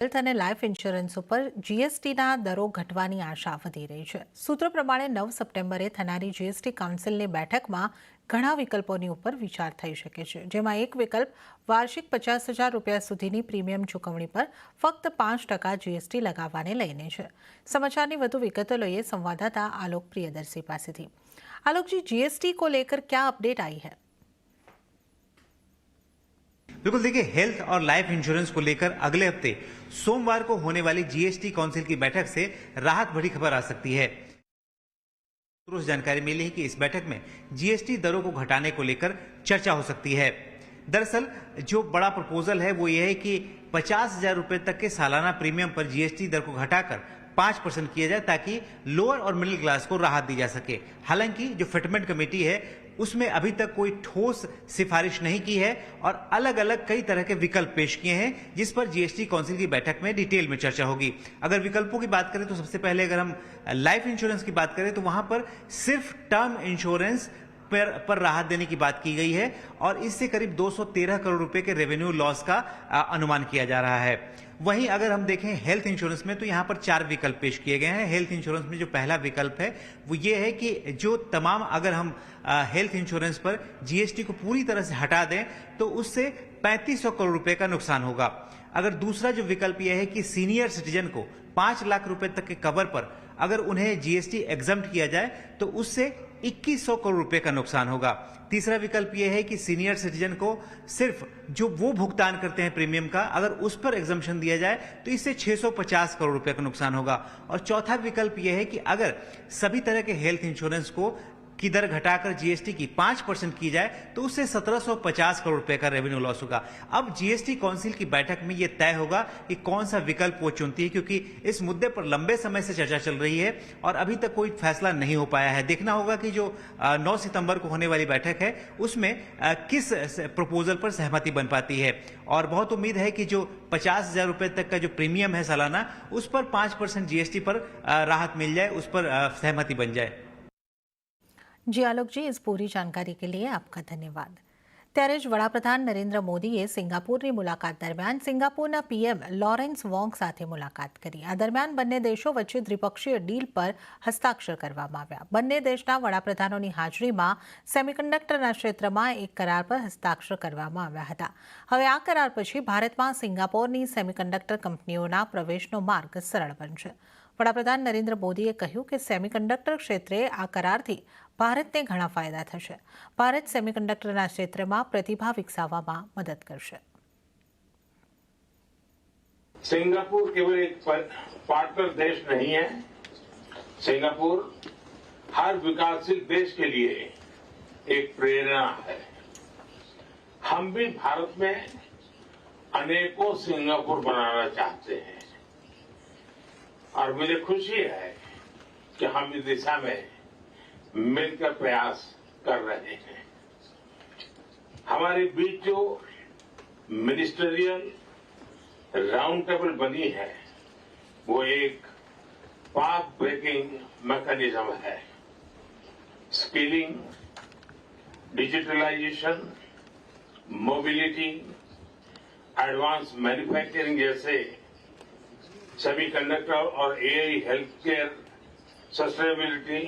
Health અને life insurance ઉપર જીએસટીના દરો ઘટવાની આશા વધી રહી છે। સૂત્રો પ્રમાણે 9 સપ્ટેમ્બરે થનારી જીએસટી કાઉન્સિલની બેઠકમાં ઘણા વિકલ્પોની ઉપર વિચાર થઈ શકે છે, જેમાં એક વિકલ્પ વાર્ષિક 50,000 રૂપિયા સુધીની પ્રીમિયમ ચૂકવણી પર ફક્ત 5% જીએસટી લગાવવાને લઈને છે। સમાચારની વધુ વિગતો લઈએ સંવાદદાતા આલોક પ્રિયદર્શી પાસેથી। आलोक जी, जीएसटी को लेकर क्या अपडेट आई है? बिल्कुल, देखिए, हेल्थ और लाइफ इंश्योरेंस को लेकर अगले हफ्ते सोमवार को होने वाली जीएसटी काउंसिल की बैठक से राहत भरी खबर आ सकती है। सूत्रों से जानकारी मिली है कि इस बैठक में जीएसटी दरों को घटाने को लेकर चर्चा हो सकती है। दरअसल जो बड़ा प्रपोजल है वो ये है कि 50,000 रुपए तक के सालाना प्रीमियम पर जीएसटी दर को घटाकर 5% किया जाए, ताकि लोअर और मिडिल क्लास को राहत दी जा सके। हालांकि जो फिटमेंट कमेटी है उसमें अभी तक कोई ठोस सिफारिश नहीं की है और अलग अलग कई तरह के विकल्प पेश किए हैं, जिस पर जीएसटी काउंसिल की बैठक में डिटेल में चर्चा होगी। अगर विकल्पों की बात करें तो सबसे पहले अगर हम लाइफ इंश्योरेंस की बात करें तो वहां पर सिर्फ टर्म इंश्योरेंस पर राहत देने की बात की गई है और इससे करीब 213 करोड़ रुपए के रेवेन्यू लॉस का अनुमान किया जा रहा है। वहीं अगर हम देखें हेल्थ इंश्योरेंस में तो यहां पर 4 विकल्प पेश किए गए हैं। हेल्थ इंश्योरेंस में जो पहला विकल्प है वो ये है कि जो तमाम अगर हम हेल्थ इंश्योरेंस पर जीएसटी को पूरी तरह से हटा दें तो उससे 3500 करोड़ रुपए का नुकसान होगा। अगर दूसरा जो विकल्प यह है कि सीनियर सिटीजन को 5 लाख रुपए तक के कवर पर अगर उन्हें जीएसटी एग्जम्प्ट किया जाए तो उससे 2100 करोड़ रुपए का नुकसान होगा। तीसरा विकल्प यह है कि सीनियर सिटीजन को सिर्फ जो वो भुगतान करते हैं प्रीमियम का, अगर उस पर एग्जम्पशन दिया जाए तो इससे 650 करोड़ रुपए का नुकसान होगा। और चौथा विकल्प यह है कि अगर सभी तरह के हेल्थ इंश्योरेंस को की दर घटाकर जीएसटी की 5% की जाए तो उससे 1750 करोड़ रुपए का रेवेन्यू लॉस होगा। अब जीएसटी काउंसिल की बैठक में यह तय होगा कि कौन सा विकल्प वो चुनती है, क्योंकि इस मुद्दे पर लंबे समय से चर्चा चल रही है और अभी तक कोई फैसला नहीं हो पाया है। देखना होगा कि जो 9 सितंबर को होने वाली बैठक है उसमें किस प्रपोजल पर सहमति बन पाती है। और बहुत उम्मीद है कि जो 50,000 रुपए तक का जो प्रीमियम है सालाना, उस पर 5% जीएसटी पर राहत मिल जाए, उस पर सहमति बन जाए। जी आलोक जी, इस पूरी जानकारी के लिए आपका धन्यवाद। ત્યારે જ વડાપ્રધાન નરેન્દ્ર મોદીએ સિંગાપુરની મુલાકાત દરમિયાન સિંગાપુરના પીએમ લોરેન્સ વોંગ સાથે મુલાકાત કરી। આ દરમિયાન બંને દેશો વચ્ચે દ્વિપક્ષીય ડીલ પર હસ્તાક્ષર કરવામાં આવ્યા। બંને દેશના વડાપ્રધાનોની હાજરીમાં સેમિકન્ડક્ટરના ક્ષેત્રમાં એક કરાર પર હસ્તાક્ષર કરવામાં આવ્યા હતા। હવે આ કરાર પછી ભારતમાં સિંગાપોરની સેમિકન્ડક્ટર કંપનીઓના પ્રવેશનો માર્ગ સરળ બનશે। વડાપ્રધાન નરેન્દ્ર મોદીએ કહ્યું કે સેમિકન્ડક્ટર ક્ષેત્રે આ કરારથી ભારતને ઘણા फायदा થશે। ભારત સેમિકન્ડક્ટરના ક્ષેત્રમાં પ્રતિભા વિકસાવવામાં મદદ કરશે। सिंगापुर केवल एक पार्टनर देश नहीं है। सिंगापुर हर विकासशील देश के लिए एक प्रेरणा है। हम भी भारत में अनेकों सिंगापुर बनाना चाहते हैं और मुझे खुशी है कि हम इस दिशा में मिलकर प्रयास कर रहे हैं। हमारे बीच जो मिनिस्टरियल राउंड टेबल बनी है वो एक पाथ ब्रेकिंग मैकेनिज्म है। Skilling, digitalisation, mobility, advance manufacturing जैसे सेमीकंडक्टर और एआई, हेल्थ केयर, सस्टेनेबिलिटी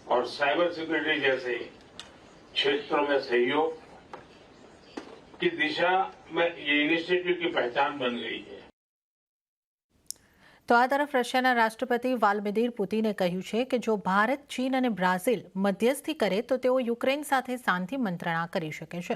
और साइबर सिक्योरिटी जैसे क्षेत्रों में सहयोग की दिशा में ये इनिशिएटिव की पहचान बन गई है। તો આ તરફ રશિયાના રાષ્ટ્રપતિ વ્લાદિમીર પુતિને કહ્યું છે કે જો ભારત, ચીન અને બ્રાઝિલ મધ્યસ્થી કરે તો તેઓ યુક્રેન સાથે શાંતિ મંત્રણા કરી શકે છે।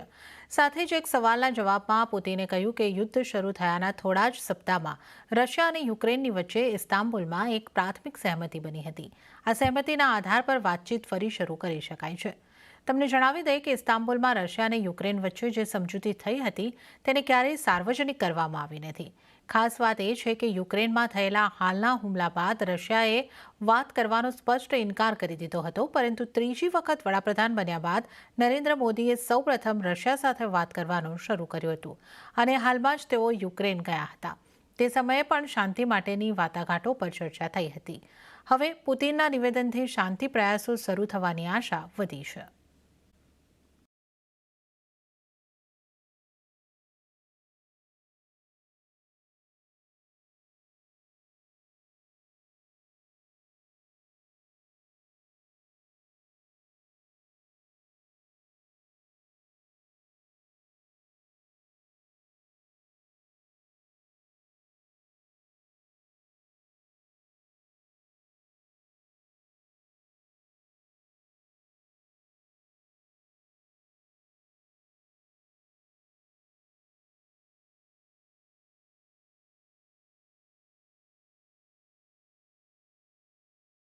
સાથે જ એક સવાલના જવાબમાં પુતિને કહ્યું કે યુદ્ધ શરૂ થયાના થોડા જ સપ્તાહમાં રશિયા અને યુક્રેનની વચ્ચે ઇસ્તાંબુલમાં એક પ્રાથમિક સહમતિ બની હતી। આ સહમતિના આધાર પર વાતચીત ફરી શરૂ કરી શકાય છે। તમને જણાવી દઈએ કે ઇસ્તાંબુલમાં રશિયા અને યુક્રેન વચ્ચે જે સમજૂતી થઈ હતી તેને ક્યારેય સાર્વજનિક કરવામાં આવી નથી। ખાસ વાત એ છે કે યુક્રેનમાં થયેલા હાલના હુમલા બાદ રશિયાએ વાત કરવાનો સ્પષ્ટ ઇનકાર કરી દીધો હતો, પરંતુ ત્રીજી વખત વડાપ્રધાન બન્યા બાદ નરેન્દ્ર મોદીએ સૌપ્રથમ રશિયા સાથે વાત કરવાનું શરૂ કર્યું હતું અને હાલમાં જ તેઓ યુક્રેન ગયા હતા। તે સમયે પણ શાંતિ માટેની વાટાઘાટો પર ચર્ચા થઈ હતી। હવે પુતિનના નિવેદનથી શાંતિ પ્રયાસો શરૂ થવાની આશા વધી છે।